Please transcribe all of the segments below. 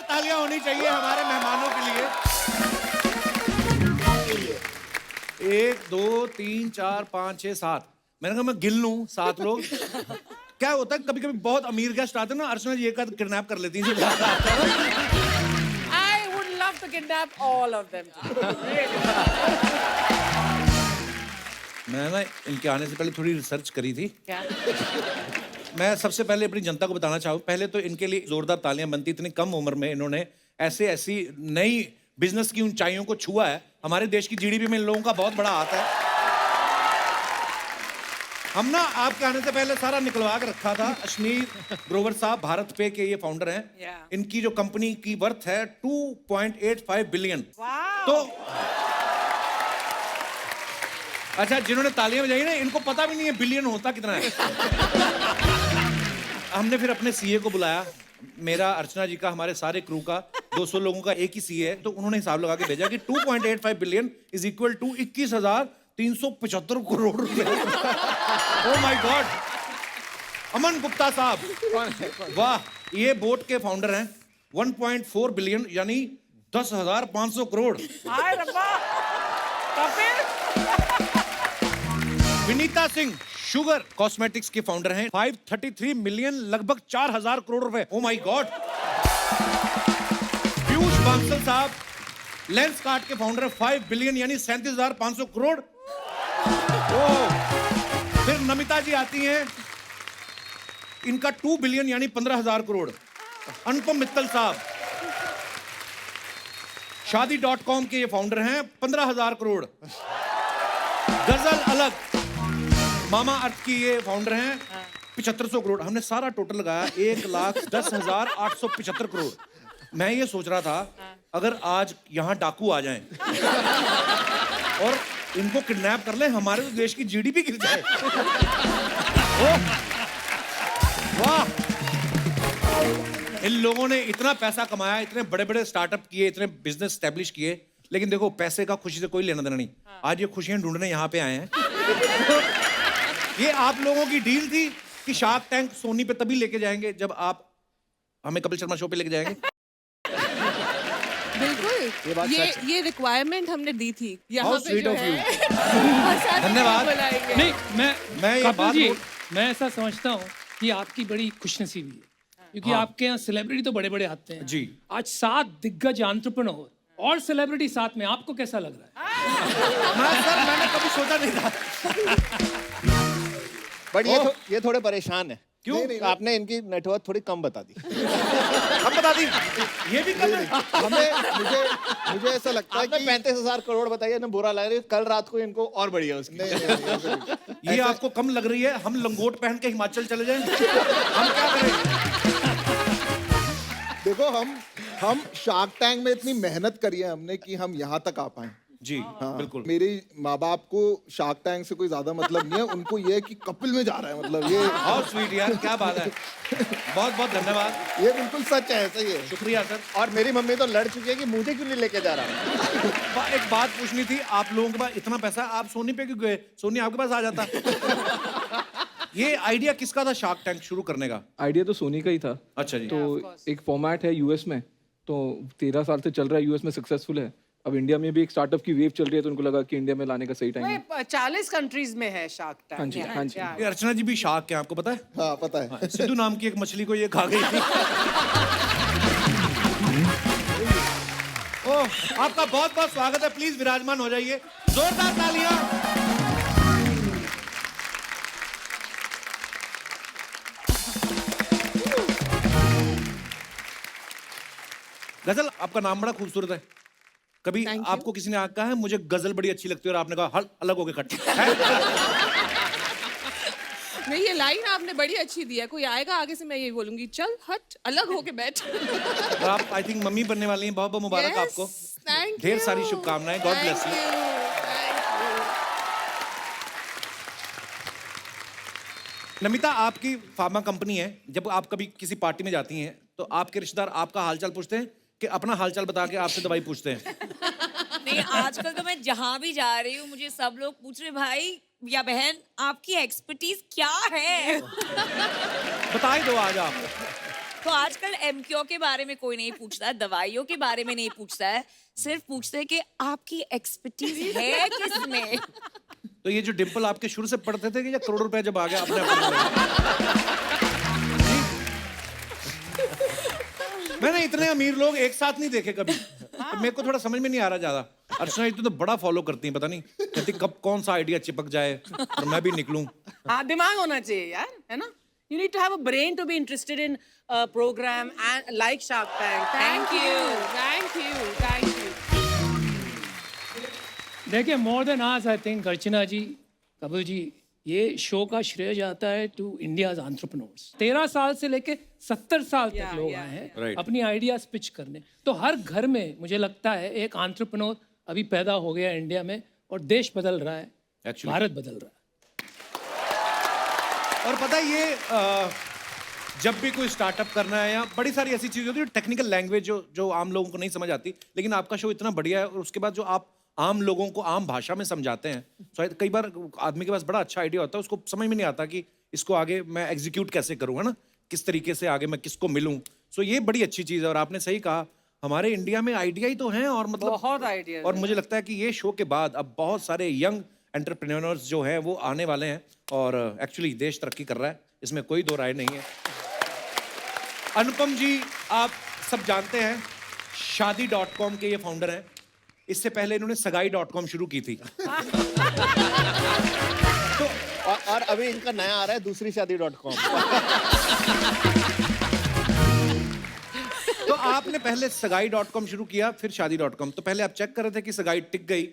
जोरदार तालियां होनी चाहिए हमारे मेहमानों के लिए। 1 2 3 4 5 6 7। मैंने कहा मैं गिन लूं 7 लोग। क्या होता है कभी कभी बहुत अमीर गेस्ट आते हैं ना, अर्चना जी एक आध किडनैप कर लेती हैं। I would love to kidnap all of them. मैं ना इनके आने से पहले थोड़ी रिसर्च करी थी। क्या? मैं सबसे पहले अपनी जनता को बताना चाहूँ, पहले तो इनके लिए जोरदार तालियां बनती। इतनी कम उम्र में इन्होंने ऐसी नई बिजनेस की ऊंचाइयों को छुआ है। हमारे देश की जीडीपी में इन लोगों का बहुत बड़ा हाथ है। हम ना आपके आने से पहले सारा निकलवा के रखा था। अश्नीर ग्रोवर साहब भारत पे के ये फाउंडर हैं। Yeah. इनकी जो कंपनी की वर्थ है 2.85 बिलियन। Wow. तो अच्छा, जिन्होंने तालियां बजाई ना इनको पता भी नहीं है बिलियन होता कितना है। हमने फिर अपने सीए को बुलाया, मेरा, अर्चना जी का, हमारे सारे क्रू का, 200 लोगों का एक ही सीए है। तो उन्होंने हिसाब लगा के भेजा कि 2.85 billion is equal to 21,375 crore रुपए। Oh my God. Aman Gupta साहब, वाह, ये बोट के फाउंडर हैं। 1.4 बिलियन यानी 10,500 करोड़। हाय रब्बा। कपिल। विनीता सिंह शुगर कॉस्मेटिक्स के फाउंडर हैं। 533 मिलियन, लगभग 4,000 करोड़ रुपए। Oh my God. Piyush Bansal साहब लेंस कार्ट के फाउंडर हैं। 5 बिलियन यानी 37,500 करोड़। ओ फिर नमिता जी आती हैं, इनका 2 बिलियन यानी 15,000 करोड़। अनुपम मित्तल साहब शादी.com के ये फाउंडर हैं। 15,000 करोड़। गजल अलग मामा अर्थ की ये फाउंडर हैं। 7,500 करोड़। हमने सारा टोटल लगाया 1,10,875 करोड़। मैं ये सोच रहा था अगर आज यहाँ डाकू आ जाएं और इनको किडनैप कर लें, हमारे तो देश की जीडीपी गिर जाए। वाह, इन लोगों ने इतना पैसा कमाया, इतने बड़े बड़े स्टार्टअप किए, इतने बिजनेस स्टैब्लिश किए, लेकिन देखो पैसे का खुशी से कोई लेना देना नहीं। आज ये खुशियां ढूंढने यहाँ पे आए हैं। ये आप लोगों की डील थी कि शार्क टैंक सोनी पे तभी लेके जाएंगे जब आप हमें कपिल शर्मा शो पे लेके जाएंगे। बिल्कुल, ये रिक्वायरमेंट हमने दी थी। यहाँ How पे sweet जो of है you. धन्यवाद। बुलाएंगे। नहीं, मैं मैं ये कपिल बात जी, बोल- मैं ऐसा समझता हूँ कि आपकी बड़ी खुशनसीबी है, क्योंकि हाँ। आपके यहाँ सेलिब्रिटी तो बड़े बड़े आते हैं जी। आज 7 दिग्गज एंटरप्रेन्योर और सेलिब्रिटी साथ में, आपको कैसा लग रहा है? हाँ सर, मैंने कभी सोचा नहीं था। बट ये थोड़े परेशान है। क्यों? आपने इनकी नेटवर्क थोड़ी कम बता दी। हम बता दी, ये भी कम है। मुझे ऐसा लगता है कि 35,000 करोड़ बताइए ना, बुरा लग रहा है। कल रात को इनको और बढ़िया उसकी। ये आपको कम लग रही है? हम लंगोट पहन के हिमाचल चले जाएं? हम क्या करें? देखो, हम शार्क टैंक में इतनी मेहनत करी है हमने कि हम यहाँ तक आ पाए। जी हाँ, बिल्कुल। मेरे माँ बाप को शार्क टैंक से कोई ज्यादा मतलब नहीं है, उनको ये है कि कपिल में जा रहा है, मतलब ये बहुत स्वीट यार, क्या बात है। बहुत बहुत धन्यवाद, ये बिल्कुल सच है, ऐसा ही है। शुक्रिया सर। और मेरी मम्मी तो लड़ चुकी है कि मुझे क्यों नहीं लेके जा रहा। एक बात पूछनी थी, आप लोगों के पास इतना पैसा, आप सोनी पे क्यों गए? सोनी आपके पास आ जाता। ये आइडिया किसका था शार्क टैंक शुरू करने का? आइडिया तो सोनी का ही था। अच्छा जी। तो एक फॉर्मेट है यूएस में, तो 13 साल से चल रहा है, यूएस में सक्सेसफुल है। अब इंडिया में भी एक स्टार्टअप की वेव चल रही है, तो उनको लगा कि इंडिया में लाने का सही टाइम है। 40 कंट्रीज में है शार्क टैंक। हाँ जी, हाँ जी। ये अर्चना जी भी शार्क है, आपको पता है? हाँ, पता है। सिद्धू नाम की एक मछली को ये खा गई थी। ओह, आपका बहुत बहुत स्वागत है, प्लीज विराजमान हो जाइए। जोरदार तालियां। गजल, आपका नाम बड़ा खूबसूरत है। कभी Thank you. आपको किसी ने कहा है मुझे गजल बड़ी अच्छी लगती है, और आपने कहा हल अलग हो गए खट? नहीं, ये लाइन आपने बड़ी अच्छी दी है। कोई आएगा आगे से, मैं यही बोलूंगी, चल हट, अलग होके बैठ। और आप आई थिंक मम्मी बनने वाली हैं, बहुत बहुत मुबारक आपको। थैंक ढेर सारी शुभकामनाएं, गॉड ब्लेस यू। नमिता, आपकी फार्मा कंपनी है, जब आप कभी किसी पार्टी में जाती हैं तो आपके रिश्तेदार आपका हालचाल पूछते हैं कि अपना हालचाल बता के आपसे दवाई पूछते हैं? नहीं, आजकल तो मैं जहां भी जा रही हूँ मुझे सब लोग पूछ रहे, भाई या बहन आपकी एक्सपर्टीज क्या है? बता ही दो आज आप। तो आजकल एमक्यू के बारे में कोई नहीं पूछता है, दवाइयों के बारे में नहीं पूछता है, सिर्फ पूछते हैं कि आपकी एक्सपर्टीज है किसमें। तो ये जो डिंपल आपके शुरू से पढ़ते थे कि या करोड़ रुपए जब आ गया अपने आप मैंने इतने अमीर लोग एक साथ नहीं देखे कभी, तो मेरे को थोड़ा समझ में नहीं आ रहा ज्यादा। अर्चना जी तो बड़ा फॉलो करती हैं, पता नहीं कहती कब कौन सा आइडिया चिपक जाए और मैं भी निकलूं। हाँ, दिमाग होना चाहिए यार, है ना? You need to have a brain to be interested in a program and like Shark Tank. Thank you, thank you, thank you. देखिए मोर देन आज आई थिंक अर्चना जी, कपिल जी, ये शो का श्रेय जाता है टू इंडियाज एंटरप्रेन्योर्स। 13 साल से लेके 70 साल तक लोग आए हैं Right. अपनी आइडियाज पिच करने। तो हर घर में मुझे लगता है एक एंटरप्रेन्योर अभी पैदा हो गया इंडिया में, और देश बदल रहा है, Actually. भारत बदल रहा है। और पता है ये जब भी कोई स्टार्टअप करना है या बड़ी सारी ऐसी चीजें होती है टेक्निकल लैंग्वेज जो आम लोगों को नहीं समझ आती, लेकिन आपका शो इतना बढ़िया है और उसके बाद जो आप आम लोगों को आम भाषा में समझाते हैं, शायद कई बार आदमी के पास बड़ा अच्छा आइडिया होता है, उसको समझ में नहीं आता कि इसको आगे मैं एग्जीक्यूट कैसे करूँ, है ना, किस तरीके से आगे मैं किसको मिलूं। सो ये बड़ी अच्छी चीज़ है और आपने सही कहा, हमारे इंडिया में आइडिया ही तो हैं और मतलब बहुत आइडिया। और मुझे लगता है कि ये शो के बाद अब बहुत सारे यंग एंटरप्रेन्योर्स जो हैं वो आने वाले हैं और एक्चुअली देश तरक्की कर रहा है, इसमें कोई दो राय नहीं है। अनुपम जी आप सब जानते हैं शादी.com के ये फाउंडर हैं। इससे पहले इन्होंने सगाई.com शुरू की थी। और अभी इनका नया आ रहा है दूसरी शादी.com। तो आपने पहले सगाई.com शुरू किया फिर शादी.com। तो पहले आप चेक कर रहे थे कि सगाई टिक गई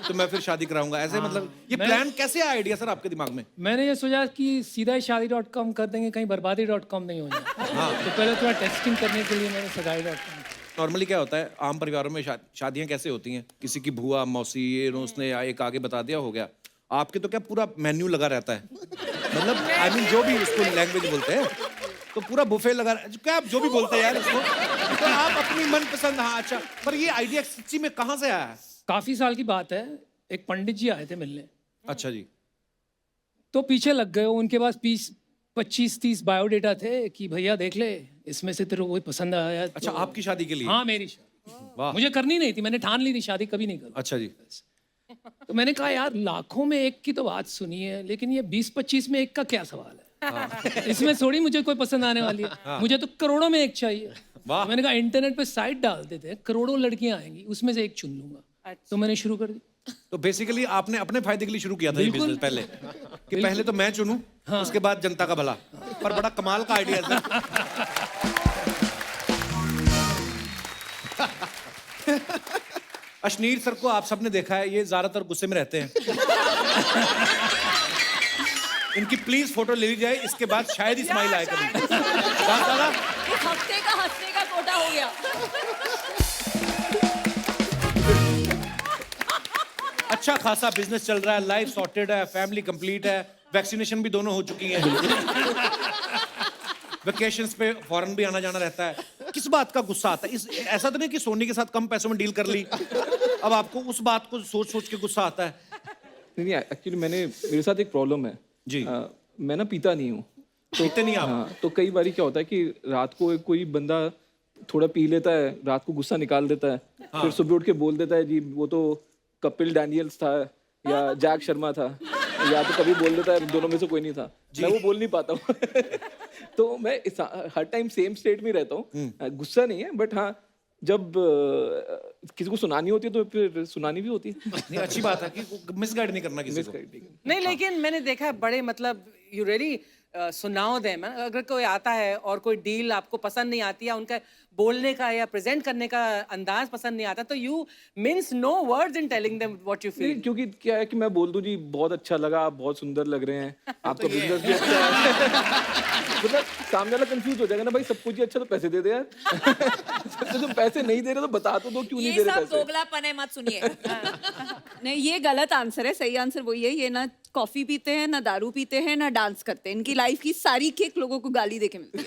तो मैं फिर शादी कराऊंगा, ऐसे मतलब ये प्लान कैसे आया आइडिया सर आपके दिमाग में? मैंने ये सोचा कि सीधा ही शादी.com कर देंगे, कहीं बर्बादी.com नहीं हो जाए। तो पहले थोड़ा टेस्टिंग करने के लिए मैंने सगाई.com। नॉर्मली क्या होता है आम परिवारों में शादियां कैसे होती हैं, किसी की बुआ मौसी ये उसने एक आगे बता दिया हो गया। आपके तो क्या पूरा मेन्यू लगा रहता है, मतलब आई मीन जो भी उसको लैंग्वेज बोलते हैं तो पूरा बुफे लगा, क्या आप जो भी बोलते हैं यार उसको, तो आप अपनी मनपसंद। हाँ अच्छा, पर ये आइडिया सच्ची में कहाँ से आया है? काफी साल की बात है, एक पंडित जी आए थे मिलने। अच्छा जी। तो पीछे लग गए, उनके पास 25-30 बायोडेटा थे कि भैया देख ले इसमें से तेरे को कोई पसंद आया। अच्छा तो, आपकी शादी के लिए? हाँ मेरी शादी। वाह। मुझे करनी नहीं थी, मैंने ठान ली थी शादी कभी नहीं करूँ। अच्छा जी। तो मैंने कहा यार लाखों में एक की तो बात सुनी है, लेकिन ये 20-25 में एक का क्या सवाल है? इसमें थोड़ी मुझे कोई पसंद आने वाली है, मुझे तो करोड़ों में एक चाहिए। वाह। तो मैंने कहा इंटरनेट पे साइट डाल देते हैं, करोड़ों लड़कियां आएंगी, उसमें से एक चुन लूंगा। तो मैंने शुरू कर दी। तो बेसिकली आपने अपने फायदे के लिए शुरू किया था ये बिजनेस पहले, कि पहले तो मैं चुनूं उसके बाद जनता का भला। पर बड़ा कमाल का आइडिया है सर। अशनीर सर को आप सबने देखा है, ये ज्यादातर गुस्से में रहते हैं। इनकी प्लीज फोटो ले ली जाए, इसके बाद शायद ही स्माइल आए कभी। इस हफ्ते का हंसने का कोटा हो गया। अच्छा खासा बिजनेस चल रहा है, लाइफ सॉर्टेड है, फैमिली कंप्लीट है, वैक्सीनेशन भी दोनों हो चुकी हैं। वेकेशंस पे फॉरेन भी आना जाना रहता है। किस बात का गुस्सा आता है? ऐसा तो नहीं कि सोनी के साथ कम पैसों में डील कर ली, अब आपको उस बात को सोच सोच के गुस्सा आता है? नहीं एक्चुअली मेरे साथ एक प्रॉब्लम है जी। मैं ना पीता नहीं हूँ। तो पीते नहीं आप? हाँ, तो कई बार क्या होता है कि रात को कोई बंदा थोड़ा पी लेता है, रात को गुस्सा निकाल देता है, फिर सुबह उठ के बोल देता है जी वो तो कपिल डैनियल्स था या जैक शर्मा था, या तो कभी बोल देता है दोनों में से कोई नहीं था। मैं वो बोल नहीं पाता हूँ। तो मैं हर टाइम सेम स्टेट में रहता हूँ। गुस्सा नहीं है, बट हाँ जब किसी को सुनानी होती है तो फिर सुनानी भी होती है। नहीं अच्छी बात है कि मिसगाइड नहीं करना किसी को। नहीं, लेकिन मैंने देखा है बड़े मतलब यू रियली सुनाओ देम। अगर कोई आता है और कोई डील आपको पसंद नहीं आती है, उनका बोलने का या प्रेजेंट करने का अंदाज पसंद नहीं आता, तो you means no words in telling them what you feel. क्योंकि क्या है कि मैं बोल दूं जी बहुत अच्छा लगा, आप बहुत सुंदर लग रहे हैं, आपका बिजनेस भी अच्छा है। मतलब सामने वाला कंफ्यूज हो जाएगा ना, भाई सब कुछ ही अच्छा तो पैसे दे दे यार। तो तुम पैसे नहीं दे रहे तो बता तो दो क्यों नहीं दे रहे ये सब पैसे। दोगलापन है, मत सुनिए। नहीं ये गलत आंसर है, सही आंसर वही है, ये ना कॉफी पीते हैं, ना दारू पीते हैं, ना डांस करते हैं, इनकी लाइफ की सारी किक लोगों को गाली देके मिलती है।